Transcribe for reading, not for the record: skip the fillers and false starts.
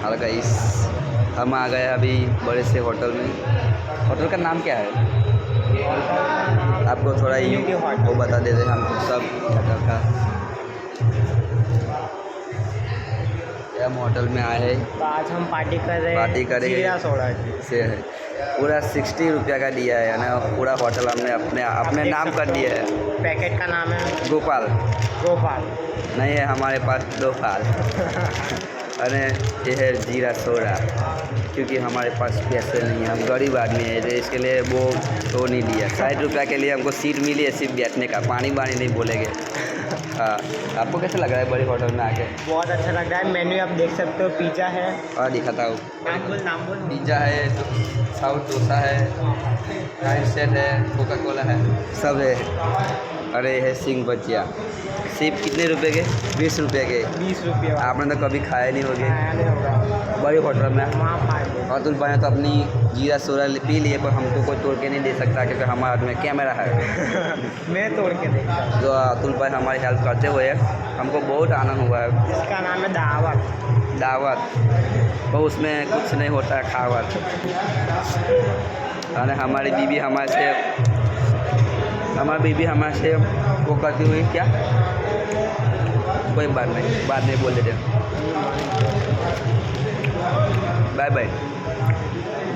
और गाइस हम आ गए अभी बड़े से होटल में। होटल का नाम क्या है? आपको थोड़ा यूँ वो बता देते हैं हमको सब होटल का। हम होटल में आए हैं, तो आज हम पार्टी कर रहे हैं। पार्टी करेंगे। जीरा सोडा से है पूरा 60 रुपया का दिया है ना। पूरा होटल हमने अपने नाम कर दिया है। पैकेट का नाम है गोपाल गोपाल। नहीं है हमारे पास 2 फाल। अरे ये है जीरा सोडा, क्योंकि हमारे पास पैसे नहीं है, हम गरीब आदमी है, तो इसके लिए वो तो नहीं लिया। 60 रुपया के लिए हमको सीट मिली है सिर्फ बैठने का, पानी वानी नहीं बोलेंगे। हाँ, आपको कैसा लग रहा है बड़ी होटल में आके? बहुत अच्छा लग रहा है। मेन्यू आप देख सकते हो, पिज़्ज़ा है। और दिखाता हूँ, नाम बोल। पिज़्ज़ा है, साउथ डोसा है, फ्राइड सेट है, कोका कोला है, सब है। अरे है सिंह भजिया, सिर्फ कितने रुपए के? 20 रुपये के। 20 रुपये। आपने तो कभी खाए नहीं होगे नहीं होगा बड़ी होटल में। वहाँ पाएंगे। अतुल भाई ने तो अपनी जीरा सोडा पी लिए, पर हमको कोई तोड़ के नहीं दे सकता क्योंकि हमारे हाथ में कैमरा है। मैं तोड़ के देखता हूँ। जो अतुल भाई हमारी हेल्प करते हुए हमको बहुत आनंद हुआ है। इसका नाम है दावत। दावत, तो उसमें कुछ नहीं होता है खावत। और हमारी बीबी हमारे से वो करती हुई क्या, कोई बात नहीं, बोल देते। Bye bye.